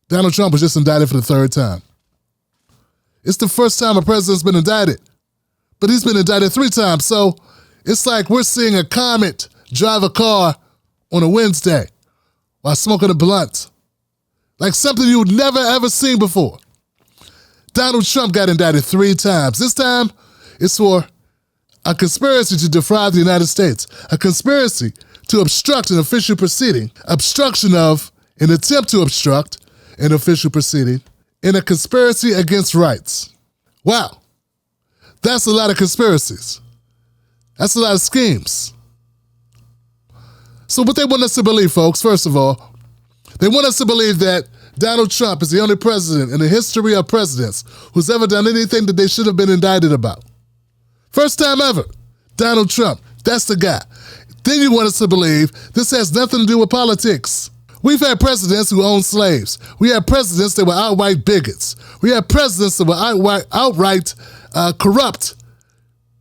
Donald Trump was just indicted for the third time. It's the first time a president's been indicted, but he's been indicted 3 times. So it's like we're seeing a comet drive a car on a Wednesday while smoking a blunt. Like something you've never ever seen before. Donald Trump got indicted 3 times. This time it's for a conspiracy to defraud the United States, a conspiracy to obstruct an official proceeding, obstruction of an attempt to obstruct an official proceeding, in a conspiracy against rights. Wow. That's a lot of conspiracies. That's a lot of schemes. So what they want us to believe, folks, first of all, they want us to believe that Donald Trump is the only president in the history of presidents who's ever done anything that they should have been indicted about. First time ever. Donald Trump. That's the guy. Then you want us to believe this has nothing to do with politics. We've had presidents who owned slaves. We had presidents that were outright bigots. We had presidents that were outright corrupt.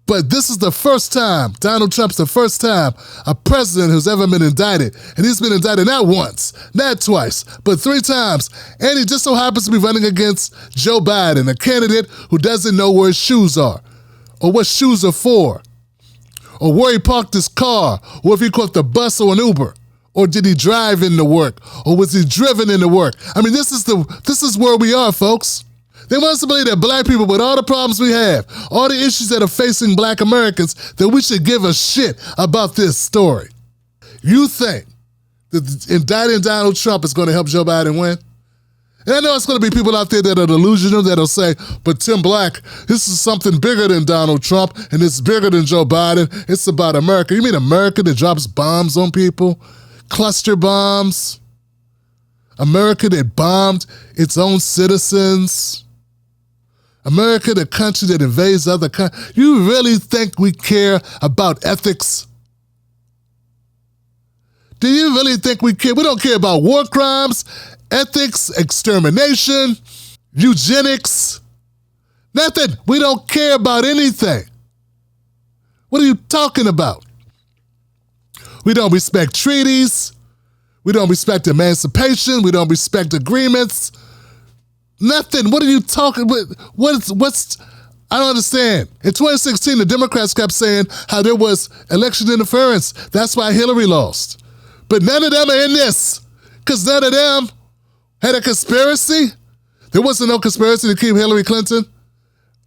But this is the first time, Donald Trump's the first time, a president who's ever been indicted. And he's been indicted not once, not twice, but 3 times. And he just so happens to be running against Joe Biden, a candidate who doesn't know where his shoes are, or what shoes are for, or where he parked his car, or if he caught the bus or an Uber. Or did he drive into work? Or was he driven into work? I mean, this is where we are, folks. They want us to believe that black people, with all the problems we have, all the issues that are facing black Americans, that we should give a shit about this story. You think that indicting Donald Trump is going to help Joe Biden win? And I know it's going to be people out there that are delusional that'll say, but Tim Black, this is something bigger than Donald Trump, and it's bigger than Joe Biden. It's about America. You mean America that drops bombs on people? Cluster bombs? America that bombed its own citizens? America, the country that invades other countries? You really think we care about ethics? Do you really think we care? We don't care about war crimes, ethics, extermination, eugenics. Nothing. We don't care about anything. What are you talking about? We don't respect treaties. We don't respect emancipation. We don't respect agreements. Nothing. What are you talking about? What's I don't understand. In 2016, the Democrats kept saying how there was election interference. That's why Hillary lost. But none of them are in this, because none of them had a conspiracy. There wasn't no conspiracy to keep Hillary Clinton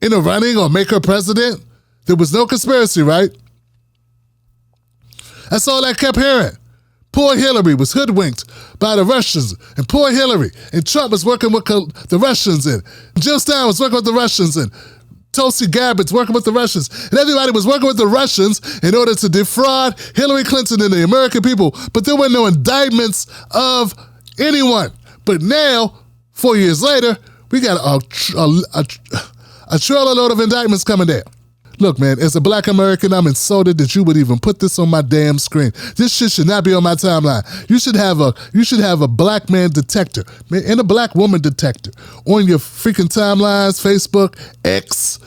in the running or make her president. There was no conspiracy, right? That's all I kept hearing. Poor Hillary was hoodwinked by the Russians, and poor Hillary, and Trump was working with the Russians, and Jill Stein was working with the Russians, and Tulsi Gabbard's working with the Russians, and everybody was working with the Russians in order to defraud Hillary Clinton and the American people, but there were no indictments of anyone. But now, 4 years later, we got a trailer load of indictments coming down. Look, man, as a black American, I'm insulted that you would even put this on my damn screen. This shit should not be on my timeline. You should have a black man detector and a black woman detector on your freaking timelines, Facebook, X,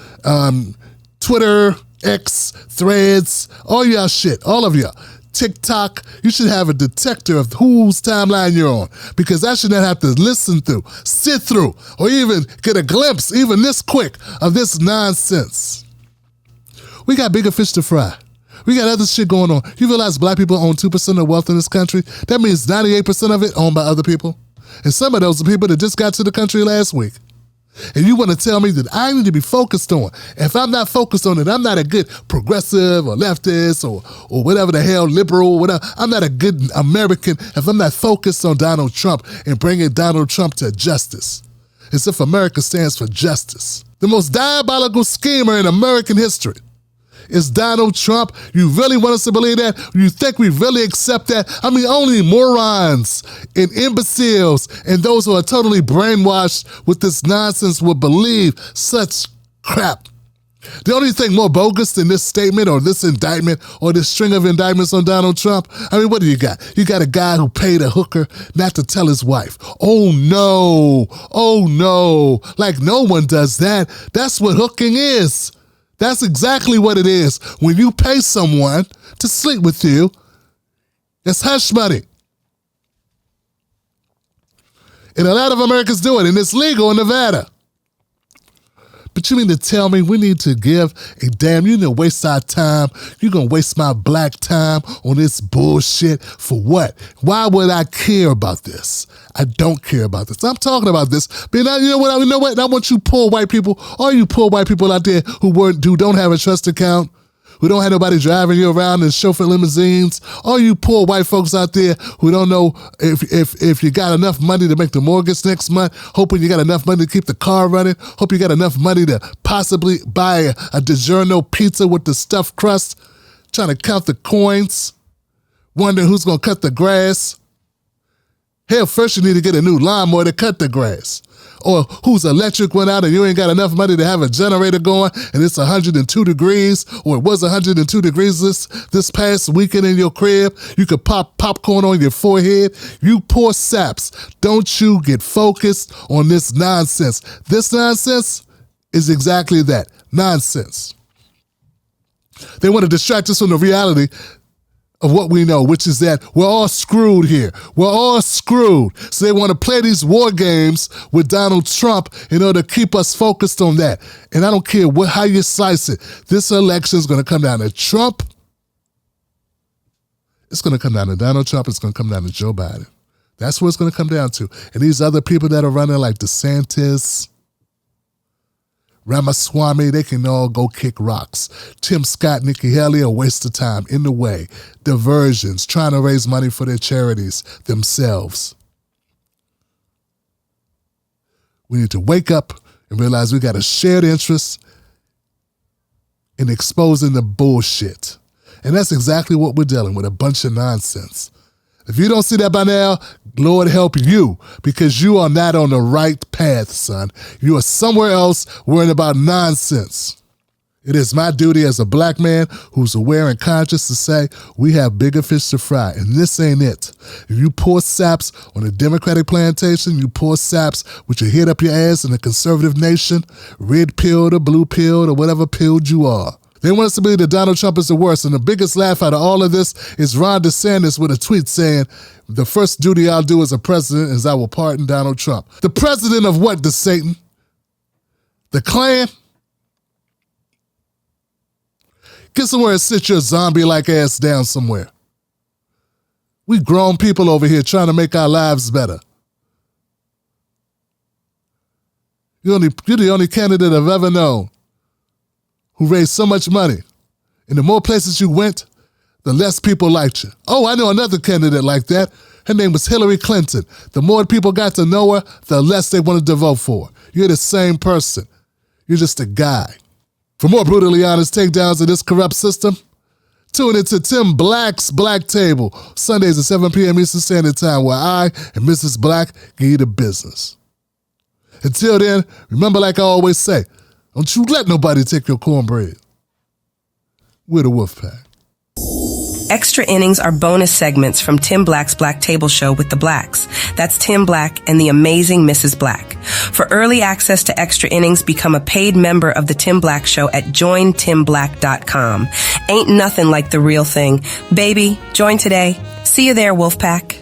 Twitter, X, Threads, all y'all shit, all of y'all. TikTok, you should have a detector of whose timeline you're on, because I should not have to listen through, sit through, or even get a glimpse, even this quick, of this nonsense. We got bigger fish to fry. We got other shit going on. You realize black people own 2% of wealth in this country? That means 98% of it owned by other people. And some of those are people that just got to the country last week. And you want to tell me that I need to be focused on. If I'm not focused on it, I'm not a good progressive or leftist or whatever the hell, liberal, whatever. I'm not a good American if I'm not focused on Donald Trump and bringing Donald Trump to justice. As if America stands for justice. The most diabolical schemer in American history is Donald Trump. You really want us to believe that? You think we really accept that? I mean, only morons and imbeciles and those who are totally brainwashed with this nonsense would believe such crap. The only thing more bogus than this statement or this indictment or this string of indictments on Donald Trump, I mean, what do you got? You got a guy who paid a hooker not to tell his wife. Oh no, like no one does that. That's what hooking is. That's exactly what it is. When you pay someone to sleep with you, it's hush money. And a lot of Americans do it, and it's legal in Nevada. But you mean to tell me we need to give a damn? You need to waste our time. You're going to waste my black time on this bullshit for what? Why would I care about this? I don't care about this. I'm talking about this. But you know what? I want you poor white people, all you poor white people out there who don't have a trust account, who don't have nobody driving you around in chauffeur limousines, all you poor white folks out there who don't know if you got enough money to make the mortgage next month, hoping you got enough money to keep the car running, hope you got enough money to possibly buy a DiGiorno pizza with the stuffed crust, trying to count the coins, wondering who's going to cut the grass. Hell, first you need to get a new lawnmower to cut the grass. Or whose electric went out and you ain't got enough money to have a generator going and it's 102 degrees, or it was 102 degrees this past weekend in your crib. You could pop popcorn on your forehead. You poor saps, don't you get focused on this nonsense. This nonsense is exactly that, nonsense. They want to distract us from the reality of what we know, which is that we're all screwed here. We're all screwed. So they want to play these war games with Donald Trump in order to keep us focused on that. And I don't care how you slice it. This election is going to come down to Trump. It's going to come down to Donald Trump. It's going to come down to Joe Biden. That's what it's going to come down to. And these other people that are running like DeSantis, Ramaswamy, they can all go kick rocks. Tim Scott, Nikki Haley, a waste of time, in the way. Diversions, trying to raise money for their charities themselves. We need to wake up and realize we got a shared interest in exposing the bullshit. And that's exactly what we're dealing with, a bunch of nonsense. If you don't see that by now, Lord help you, because you are not on the right path, son. You are somewhere else worrying about nonsense. It is my duty as a black man who's aware and conscious to say we have bigger fish to fry, and this ain't it. If you poor saps on a Democratic plantation, you poor saps with your head up your ass in a conservative nation, red pilled or blue pilled or whatever pilled you are. They want us to believe that Donald Trump is the worst, and the biggest laugh out of all of this is Ron DeSantis with a tweet saying, the first duty I'll do as a president is I will pardon Donald Trump. The president of what, Satan? The Klan? Get somewhere and sit your zombie-like ass down somewhere. We grown people over here trying to make our lives better. You're the only candidate I've ever known who raised so much money. And the more places you went, the less people liked you. Oh, I know another candidate like that. Her name was Hillary Clinton. The more people got to know her, the less they wanted to vote for her. You're the same person. You're just a guy. For more brutally honest takedowns of this corrupt system, tune into Tim Black's Black Table, Sundays at 7 p.m. Eastern Standard Time, where I and Mrs. Black give you the business. Until then, remember, like I always say, don't you let nobody take your cornbread. We're the Wolfpack. Extra innings are bonus segments from Tim Black's Black Table Show with the Blacks. That's Tim Black and the amazing Mrs. Black. For early access to extra innings, become a paid member of the Tim Black Show at jointimblack.com. Ain't nothing like the real thing. Baby, join today. See you there, Wolfpack.